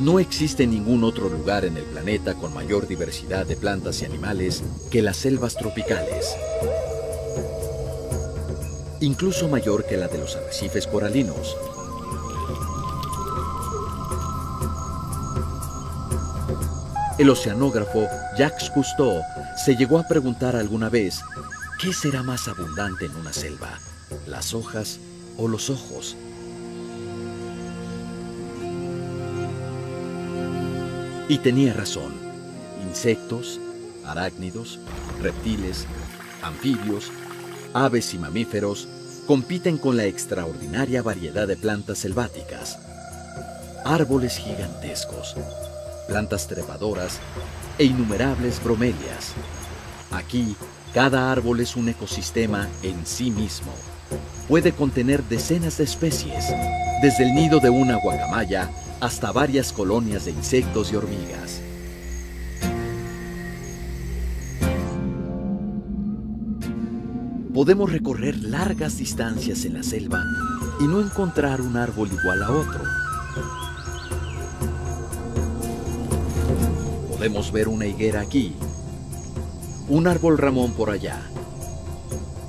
No existe ningún otro lugar en el planeta con mayor diversidad de plantas y animales que las selvas tropicales. Incluso mayor que la de los arrecifes coralinos. El oceanógrafo Jacques Cousteau se llegó a preguntar alguna vez, ¿qué será más abundante en una selva? ¿Las hojas o los ojos? Y tenía razón. Insectos, arácnidos, reptiles, anfibios, aves y mamíferos compiten con la extraordinaria variedad de plantas selváticas. Árboles gigantescos, plantas trepadoras e innumerables bromelias. Aquí, cada árbol es un ecosistema en sí mismo. Puede contener decenas de especies, desde el nido de una guacamaya hasta varias colonias de insectos y hormigas. Podemos recorrer largas distancias en la selva y no encontrar un árbol igual a otro. Podemos ver una higuera aquí, un árbol ramón por allá,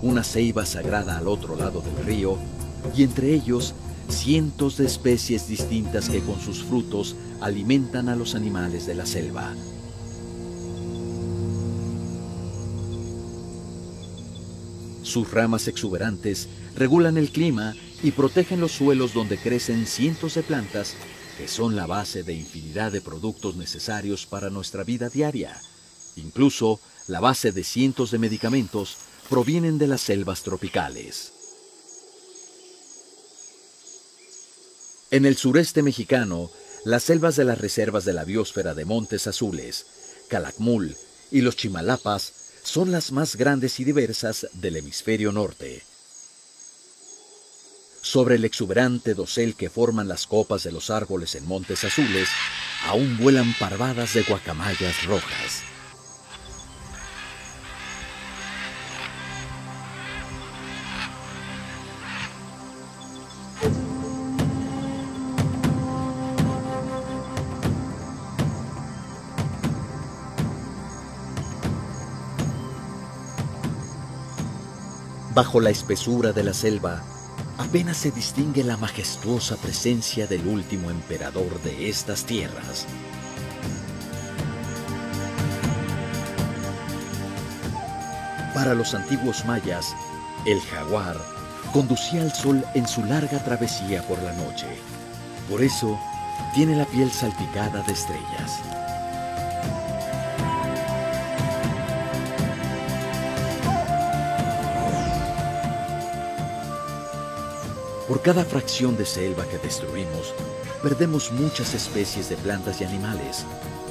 una ceiba sagrada al otro lado del río y entre ellos cientos de especies distintas que con sus frutos alimentan a los animales de la selva. Sus ramas exuberantes regulan el clima y protegen los suelos donde crecen cientos de plantas que son la base de infinidad de productos necesarios para nuestra vida diaria. Incluso la base de cientos de medicamentos provienen de las selvas tropicales. En el sureste mexicano, las selvas de las reservas de la biosfera de Montes Azules, Calakmul y los Chimalapas son las más grandes y diversas del hemisferio norte. Sobre el exuberante dosel que forman las copas de los árboles en Montes Azules, aún vuelan parvadas de guacamayas rojas. Bajo la espesura de la selva, apenas se distingue la majestuosa presencia del último emperador de estas tierras. Para los antiguos mayas, el jaguar conducía al sol en su larga travesía por la noche. Por eso, tiene la piel salpicada de estrellas. Por cada fracción de selva que destruimos, perdemos muchas especies de plantas y animales,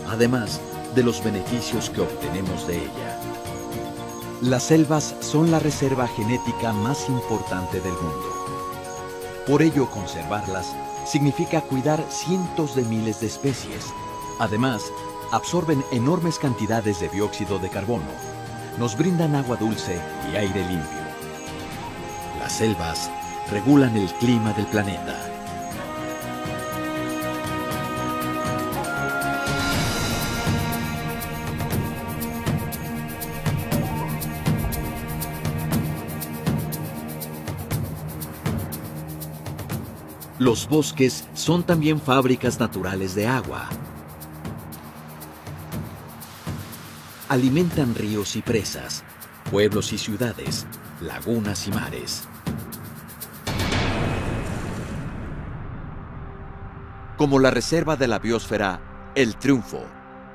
además de los beneficios que obtenemos de ella. Las selvas son la reserva genética más importante del mundo. Por ello, conservarlas significa cuidar cientos de miles de especies. Además, absorben enormes cantidades de dióxido de carbono, nos brindan agua dulce y aire limpio. Las selvas regulan el clima del planeta. Los bosques son también fábricas naturales de agua. Alimentan ríos y presas, pueblos y ciudades, lagunas y mares. Como la reserva de la biosfera El Triunfo,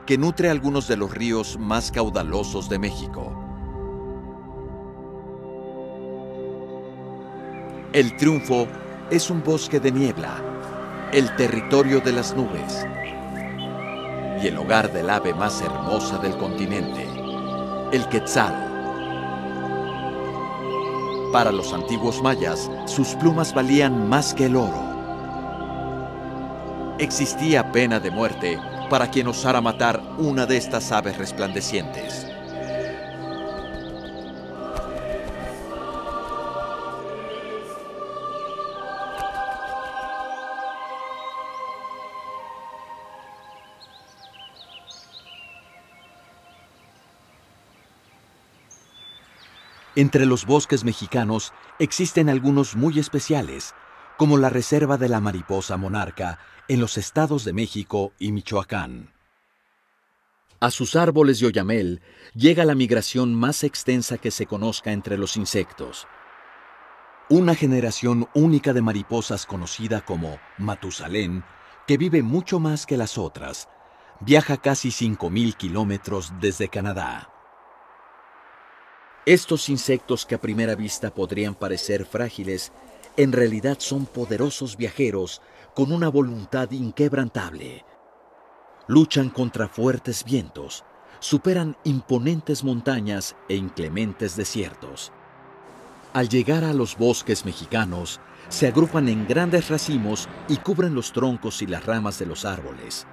que nutre algunos de los ríos más caudalosos de México. El Triunfo es un bosque de niebla, el territorio de las nubes y el hogar del ave más hermosa del continente, el quetzal. Para los antiguos mayas, sus plumas valían más que el oro. Existía pena de muerte para quien osara matar una de estas aves resplandecientes. Entre los bosques mexicanos existen algunos muy especiales, como la Reserva de la Mariposa Monarca en los estados de México y Michoacán. A sus árboles de oyamel llega la migración más extensa que se conozca entre los insectos. Una generación única de mariposas conocida como Matusalén, que vive mucho más que las otras, viaja casi 5.000 kilómetros desde Canadá. Estos insectos que a primera vista podrían parecer frágiles, en realidad son poderosos viajeros con una voluntad inquebrantable. Luchan contra fuertes vientos, superan imponentes montañas e inclementes desiertos. Al llegar a los bosques mexicanos, se agrupan en grandes racimos y cubren los troncos y las ramas de los árboles.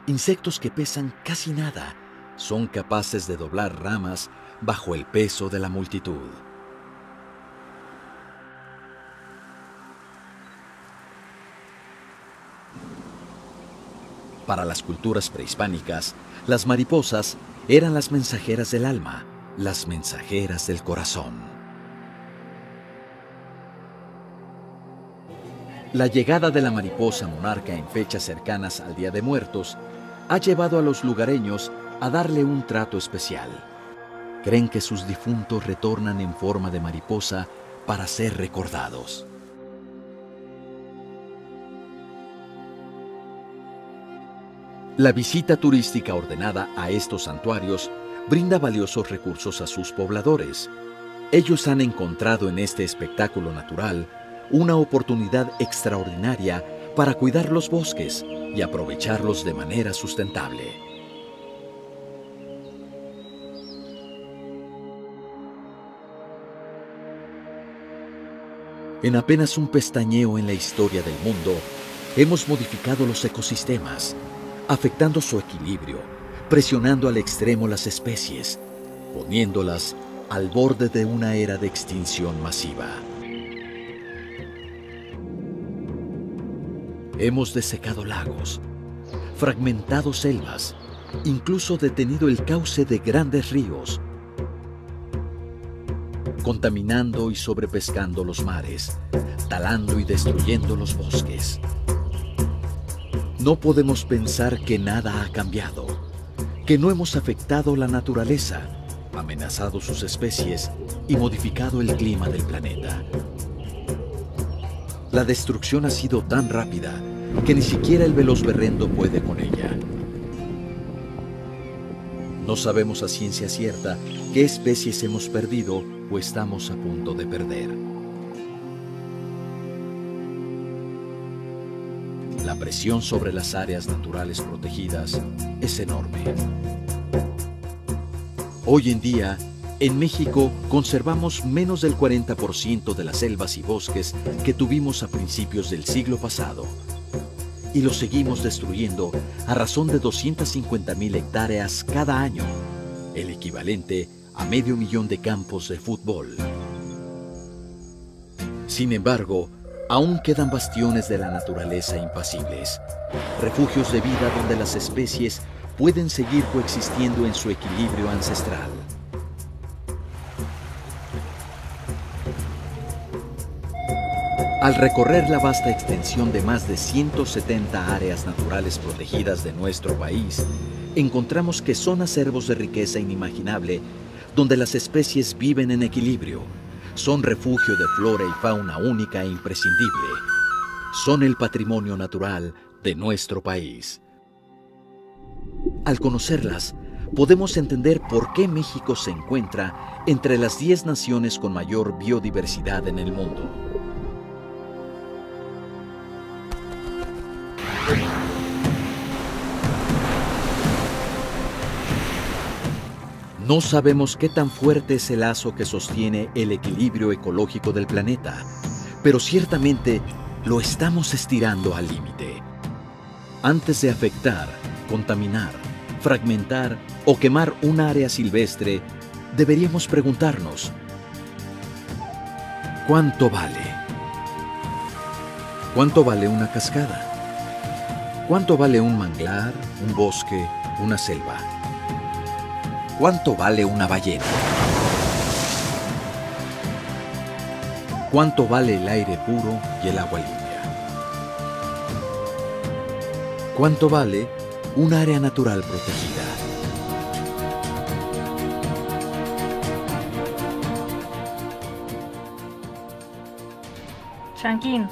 Insectos que pesan casi nada, son capaces de doblar ramas bajo el peso de la multitud. Para las culturas prehispánicas, las mariposas eran las mensajeras del alma, las mensajeras del corazón. La llegada de la mariposa monarca en fechas cercanas al Día de Muertos ha llevado a los lugareños a darle un trato especial. Creen que sus difuntos retornan en forma de mariposa para ser recordados. La visita turística ordenada a estos santuarios brinda valiosos recursos a sus pobladores. Ellos han encontrado en este espectáculo natural una oportunidad extraordinaria para cuidar los bosques y aprovecharlos de manera sustentable. En apenas un pestañeo en la historia del mundo, hemos modificado los ecosistemas, afectando su equilibrio, presionando al extremo las especies, poniéndolas al borde de una era de extinción masiva. Hemos desecado lagos, fragmentado selvas, incluso detenido el cauce de grandes ríos, contaminando y sobrepescando los mares, talando y destruyendo los bosques. No podemos pensar que nada ha cambiado, que no hemos afectado la naturaleza, amenazado sus especies y modificado el clima del planeta. La destrucción ha sido tan rápida que ni siquiera el veloz berrendo puede con ella. No sabemos a ciencia cierta qué especies hemos perdido o estamos a punto de perder. La presión sobre las áreas naturales protegidas es enorme. Hoy en día, en México conservamos menos del 40% de las selvas y bosques que tuvimos a principios del siglo pasado. Y los seguimos destruyendo a razón de 250.000 hectáreas cada año, el equivalente a 500.000 de campos de fútbol. Sin embargo, aún quedan bastiones de la naturaleza impasibles, refugios de vida donde las especies pueden seguir coexistiendo en su equilibrio ancestral. Al recorrer la vasta extensión de más de 170 áreas naturales protegidas de nuestro país, encontramos que son acervos de riqueza inimaginable donde las especies viven en equilibrio. Son refugio de flora y fauna única e imprescindible. Son el patrimonio natural de nuestro país. Al conocerlas, podemos entender por qué México se encuentra entre las 10 naciones con mayor biodiversidad en el mundo. No sabemos qué tan fuerte es el lazo que sostiene el equilibrio ecológico del planeta, pero ciertamente lo estamos estirando al límite. Antes de afectar, contaminar, fragmentar o quemar un área silvestre, deberíamos preguntarnos: ¿cuánto vale? ¿Cuánto vale una cascada? ¿Cuánto vale un manglar, un bosque, una selva? ¿Cuánto vale una ballena? ¿Cuánto vale el aire puro y el agua limpia? ¿Cuánto vale un área natural protegida? Shankin,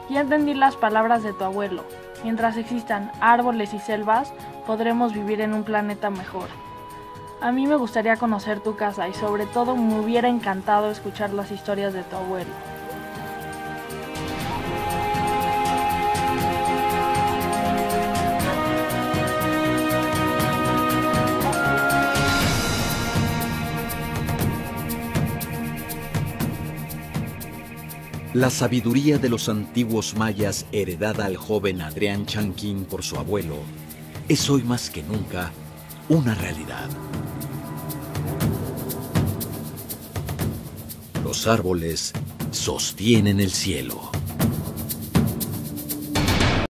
ya entendí las palabras de tu abuelo. Mientras existan árboles y selvas, podremos vivir en un planeta mejor. A mí me gustaría conocer tu casa y sobre todo me hubiera encantado escuchar las historias de tu abuelo. La sabiduría de los antiguos mayas heredada al joven Adrián Shankin por su abuelo es hoy más que nunca una realidad. Los árboles sostienen el cielo.